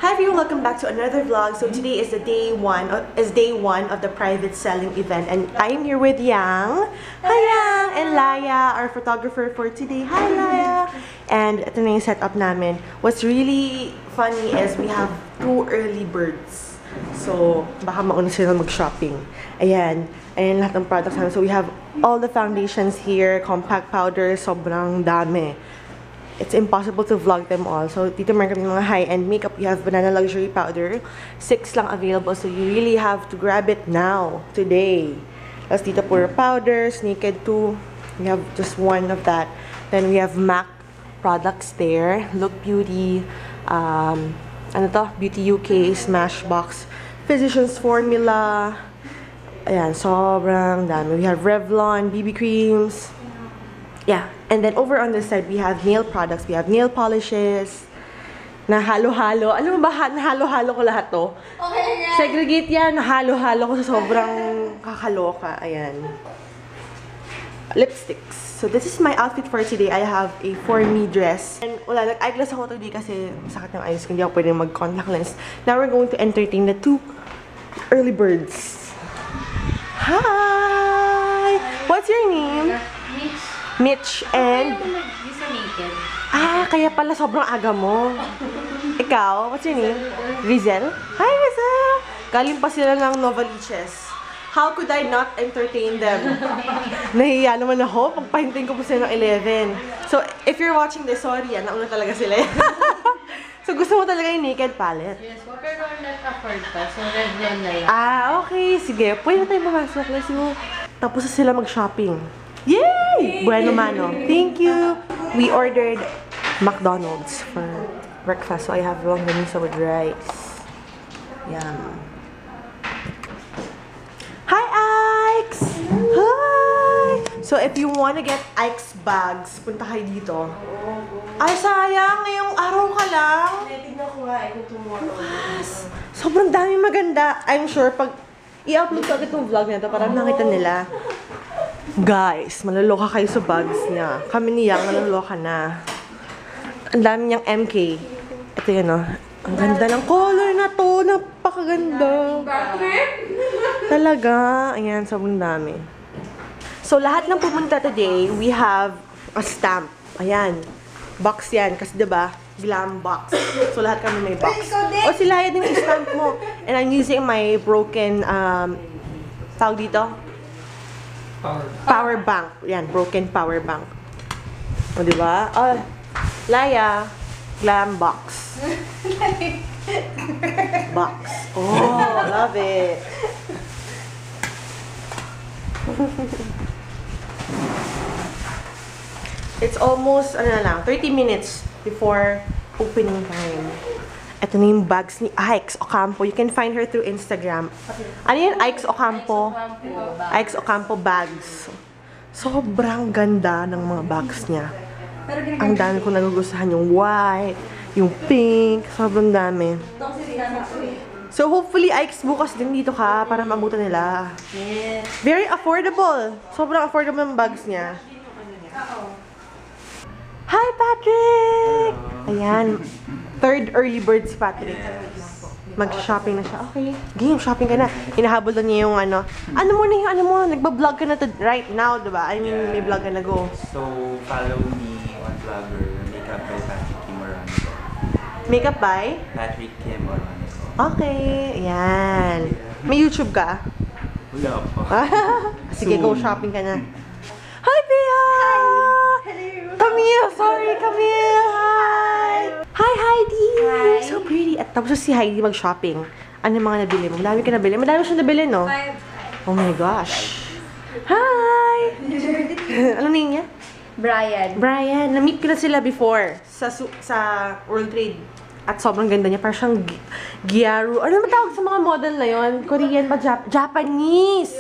Hi everyone, welcome back to another vlog. So today is the day one of the private selling event, and I'm here with Yang. Hi Yang! And Laya, our photographer for today. Hi Laya! And ito na yung setup namin. What's really funny is we have 2 early birds. So baka mauna sila mag-shopping. Ayan lahat ng products namin. So we have all the foundations here, compact powder, sobrang dami. It's impossible to vlog them all. So, dito meron kami mga high-end makeup. We have Banana Luxury Powder. 6 lang available. So, you really have to grab it now, today. Tapos dito puro powders, Naked 2. We have just one of that. Then we have MAC products there. Look Beauty, Beauty UK, Smashbox, Physicians Formula. Ayan, sobrang dami. We have Revlon, BB creams. Yeah. And then over on this side, we have nail products. We have nail polishes. Na halo-halo. Alam mo ba, nahalo-halo ko lahat to? Okay, segregate yan. Nahalo-halo ko sa sobrang kakaloka. Ayan. Lipsticks. So this is my outfit for today. I have a for me dress. And wala, nag-eyeglass ako today kasi sakit ng eyes ko. Hindi ako pwede mag-contact lens. Now we're going to entertain the 2 early birds. Hi! What's your name? Mitch and... Naked. Kaya pala sobrang aga mo. Ikaw, what's your name? Rizel? Hi, Rizel! Galing pa sila ng Novaliches. How could I not entertain them? Nahiya naman ako. Pagpahintayin ko po sila ng 11. So, if you're watching this, sorry, nauna talaga sila. So, gusto mo talaga yung Naked palette? Yes, pero not afford pa. So, Revlon na lang. Okay. Sige. Pwede na tayo pumasok. Let's go. Tapos na sila mag-shopping. Yay! Bueno mano. Thank you. We ordered McDonald's for breakfast. So I have longanisa with rice. Yum. Hi, Ike's! Hi! So if you wanna get Ike's bags, punta kayo dito. Ay, sayang! Ngayong araw ka lang. Tignan ko nga kung tomorrow. Yes! Sobrang dami maganda. I'm sure pag i-upload ko agad itong vlog na ito para makita nila. Guys, malaloka kayo sa bags niya. Kami niyang malaloka na. Ang dami niyang MK. Ito yun, oh. Ang ganda ng color na to. Napakaganda. Talaga. Ayan, sobrang dami. So, lahat ng pumunta today, we have a stamp. Ayan. Box yan. Kasi diba, glam box. So, lahat kami may box. O, sila yan din yung stamp mo. And I'm using my broken, tawag dito? Power bank. Yan, broken power bank. O, diba? Oh, Laya, glam box. Box. Oh, love it. It's almost, 30 minutes before opening time. Ito na yung bags ni Ike's Ocampo. You can find her through Instagram. Ano yun? Ike's Ocampo? Ike's Ocampo bags. Sobrang ganda ng mga bags niya. Ang dami ko nagugustuhan. Yung white, yung pink. Sobrang dami. So hopefully Ike's bukas din dito ka para mabutan nila. Very affordable. Sobrang affordable ng bags niya. Hi, Patrick! Ayan. 3rd early bird si Patrick. Mag-shopping na siya. Okay. Game, shopping ka na. Hinahabol na niya yung nagba-vlog ka na to right now, diba? I mean, may vlog ka na go. So, follow me on vlogger, Makeup by Patrick Kim Morano. Makeup by? Patrick Kim Morano. Okay. Ayan. May YouTube ka? Wala pa. Sige, go shopping ka na. Hi, Pia! Camille! Sorry, Camille! Hi! Hi, Heidi! You're so pretty. At tapos si Heidi mag-shopping. Ano yung mga nabili mo? Madami ka nabili. Madami siya nabili, no? 5. Oh my gosh. Hi! Ano name niya? Brian. Na-meet ko na sila before sa World Trade. At sobrang ganda niya. Parang siyang Gyaru. Ano naman tawag sa mga model na yon? Korean ba? Japanese!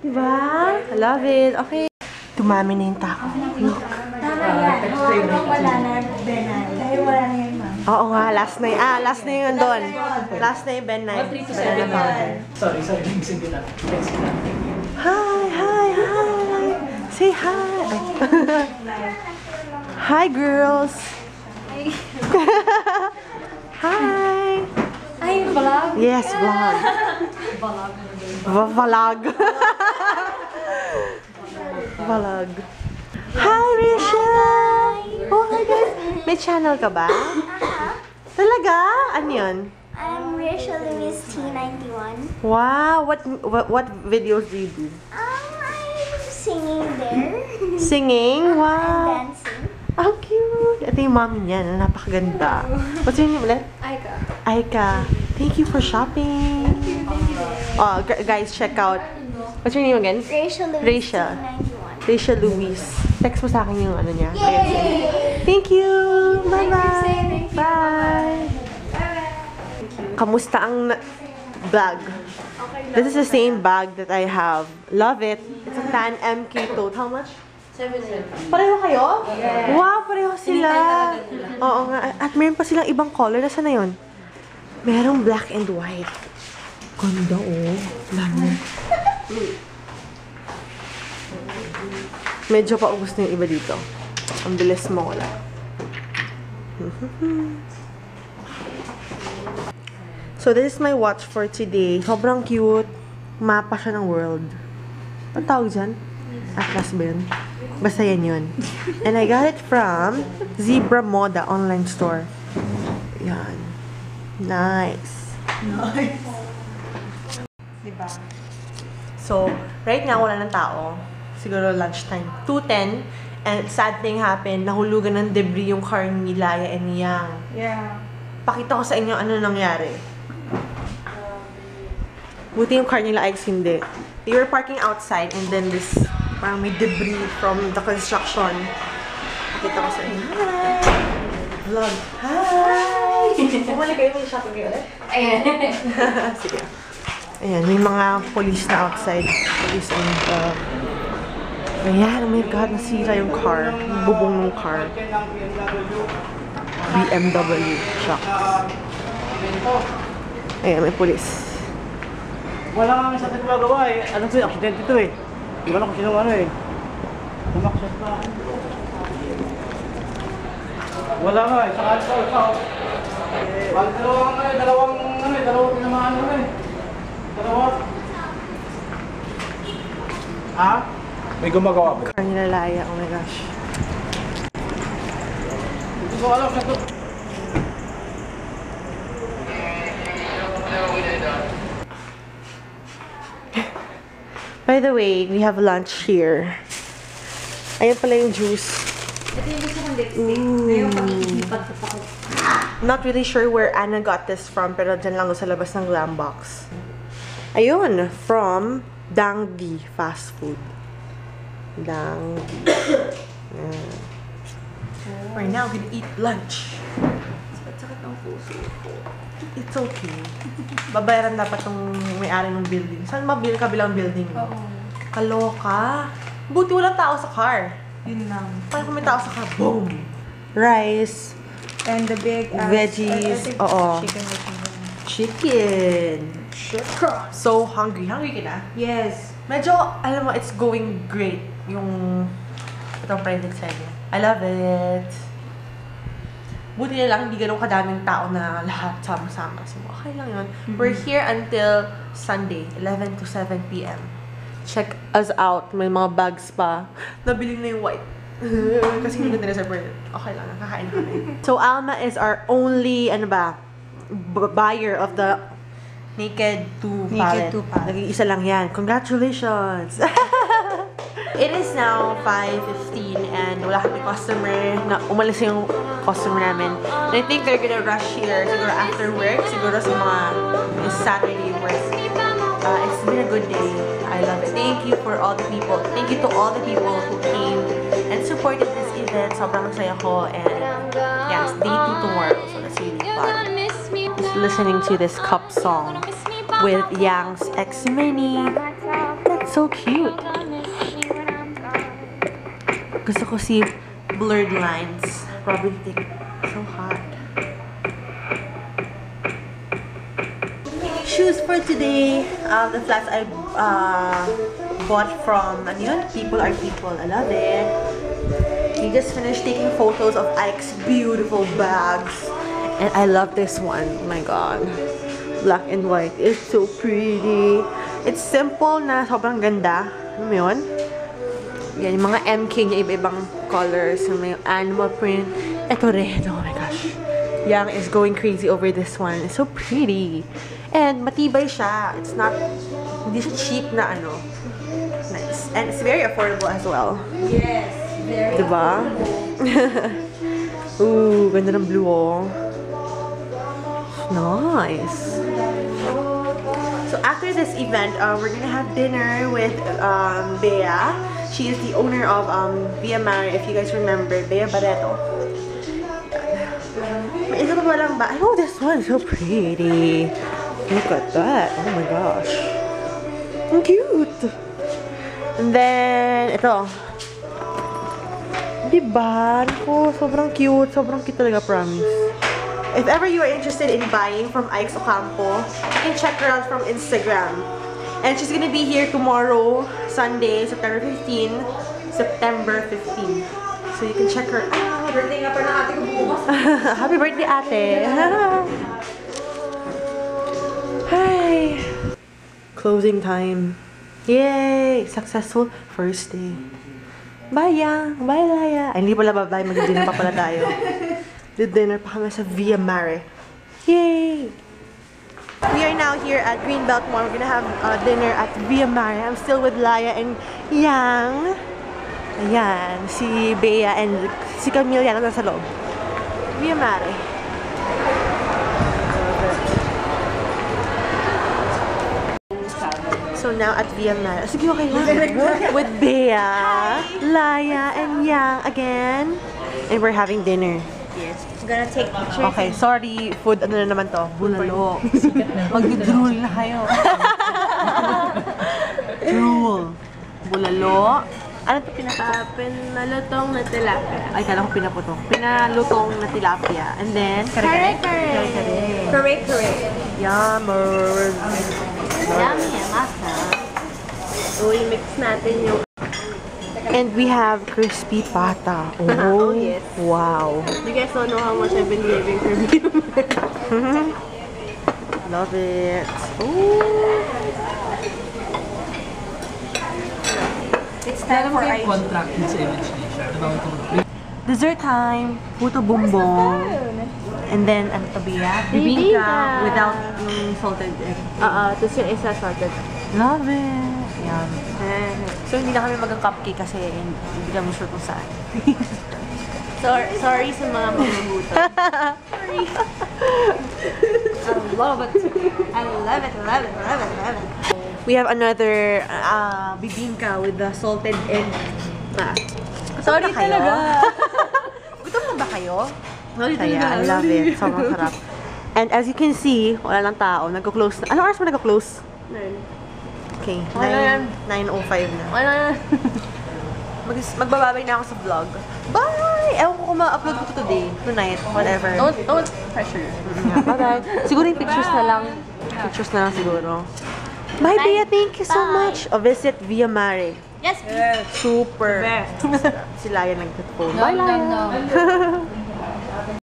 Diba? I love it. Okay. Tumami na yung tao. Look. Wala na Benay. Dahil wala na yun, ma'am. Oo nga, last na yung doon. Last na yung Ben 9. Sorry, sige lang. Hi! Say hi! Hi, girls! Hi! Yes, vlog. Vlog. Vlog. Hi, Rachel! Oh my God! May channel ka ba? Talaga? Ano yun? I'm Rachel Louise T91. Wow! What videos do you do? I'm singing there. Singing? And Wow! dancing. How cute! Ito yung mommy niya. Napakaganda. What's your name ulit? Aika. Aika. Thank you for shopping. Oh, guys, check out. What's your name again? Rachel Louise Rachel. T91. Rachel Louise. Text mo sa akin yung ano niya. Thank you! Bye-bye! Bye! Kamusta ang bag? This is the same bag that I have. Love it. It's a tan MK tote. How much? 770. Pareho kayo? Yes. Wow, pareho sila. Oo nga. At meron pa silang ibang color. Nasaan na yun? Merong black and white. Ganda oh. Lami. Medyo paubos na yung iba dito. Ang bilis mo wala. So this is my watch for today. Sobrang cute. Mapa siya ng world. Ang tawag dyan? Atlas ba yun? Basta yan yun. And I got it from Zebra Moda online store. Yan. Nice. Nice. Diba? So, right now, wala ng tao. Siguro lunchtime. 2:10. And sad thing happened. Nahulugan ng debris yung car ni Laya and ni Yang. Yeah. Pakita ko sa inyo ano nangyari. Buti yung car nila Ike's hindi. They were parking outside and then this, parang may debris from the construction. Pakita ko sa inyo. Hi! Vlog. Hi! Bumalik kayo, may shopping kayo ulit? Ayan. Sige. Ayan, may mga police na outside. Police and, ayan, oh my God, nasira yung car. Yung bubong ng car. BMW. Shocks. Ayan, may police. Wala kami sa ating magawa eh. Ano to, aksidente to eh. Di ba lang kung sinong ano eh. Tumaksat pa. Wala nga eh. Saka ito. Dalawang tinamaan ko eh. Dalawa. Ha? May gumagawa ba? Car nila Laya, oh my gosh. Hindi ko alam sa to. By the way, we have lunch here. Ayan pala yung juice. Ito yung gusto kong lipstick. Ngayon, pag-iipag ko pa ko. Not really sure where Anna got this from, pero dyan lang sa labas ng glam box. Ayun, from Dangdi Fast Food. Dangdi. Right now, we're gonna eat lunch. Sakit ng puso ko. It's okay. Babayaran dapat ng may-ari ng building. Saan ba kabilang building? Oo. Kaloka. Buti walang tao sa car. Yun lang. Parang kung may tao sa car, boom! Rice, And the big veggies, oo. Chicken with Chicken. chicken. So hungry. Hungry ka na? Yes. Medyo, alam mo, it's going great. Yung itong fried lasagna. I love it. Buti na lang, hindi ganun kadaming tao na lahat sama-sama. So, okay lang yun. We're here until Sunday, 11 to 7 p.m. Check us out. May mga bags pa. Nabili na yung white. Kasi hindi na reserve. Okay lang, nakakain na kami. So, Alma is our only, buyer of the Naked 2 palette. Naked 2 palette. Nag-iisa lang yan. Congratulations! It is now 5:15 and wala kami customer. Umalis yung customer namin. And I think they're gonna rush here. Siguro after work. Siguro sa mga Saturday work. It's been a good day. I love it. Thank you for all the people. Thank you to all the people who came and supported this event. Sobrang saya ko. And yes, day 2 tomorrow. So that's really fun. Just listening to this cup song with Yang's X Mini. That's so cute. Gusto ko si blurred lines. Probably think so hot. Shoes for today. The flats I bought from People Are People. I love it. We just finished taking photos of Ike's beautiful bags. And I love this one. Oh my god. Black and white. It's so pretty. It's simple na sobrang ganda. Ano mo yun? Yan, yung mga MK niya, iba-ibang colors. May animal print. Ito rin. Oh my gosh. Yang is going crazy over this one. It's so pretty. And matibay siya. It's not, hindi siya cheap na ano. Nice. And it's very affordable as well. Yes, very Diba? Ooh, ganda ng blue oh. Nice. So after this event, we're gonna have dinner with Bea. She is the owner of Via Mare, if you guys remember, Bea Barreto. May isa pa ba lang ba? I know this one is so pretty. Look at that. Oh my gosh. Ang cute. And then, ito. Diba? Naku, sobrang cute. Sobrang cute talaga, promise. If ever you are interested in buying from Ike's Ocampo, you can check her out from Instagram. And she's gonna be here tomorrow, Sunday, September 15. September 15. So you can check her out. birthday nga pa ng ate ko bukas. Happy birthday, ate! Hi! Closing time. Yay! Successful first day. Bye, Yang! Bye, Laya! Ay, hindi pala bye-bye. Mag-dinner pa pala tayo. Dinner pa kami sa Via Mare. Yay! We are now here at Greenbelt Mall. We're gonna have dinner at Via Mare. I'm still with Laya and Yang. Ayan, si Bea and si Camille yan nasa loob. Via Mare. So now at Via Mare. Sige, okay lang. With Bea, Laya, and Yang again. And we're having dinner. Yes. I'm gonna take pictures. Okay, sorry. Food, ano na naman to? Bulalo. Mag-drool na kayo. Drool. Bulalo. Ano to Pinalutong na tilapia. Ay, kala ko pinaputok. Pinalutong na tilapia. And then, kare-kare. Kare-kare. Correct. Yummer. Yummy, masa. So, i-mix natin yung... And we have crispy pata. Oh, yes. Wow. You guys don't know how much I've been living for me. Love it. Ooh. It's time for ice. Contracted sa image niya siya. Diba ito? Dessert time. Puto bumbong. And then, ano to biya? Bibingka without yung salted egg. Tapos yung isa salted. Love it. Yan. So, hindi na kami mag-cupcake kasi hindi kami sure kung saan. Sorry sa mga magugutom. Sorry. I love it. We have another bibingka with the salted egg. Sorry talaga. Gutom na ba kayo? Sorry Kaya, talaga. I love it. Sobrang sarap. And as you can see, wala lang tao. Nagko-close na. Anong oras mo nagko-close? Okay, Wala yan. 9:05 na. Wala na. Magbababay na ako sa vlog. Bye! Ewan ko kung ma-upload ko to today, tonight, whatever. Don't pressure. Bye-bye. Siguro yung pictures na lang. Pictures na lang siguro. Bye, Bea. Thank you so much. O, visit Via Mare. Yes, please. Super. Sila yan nag-phone. Bye, Laya.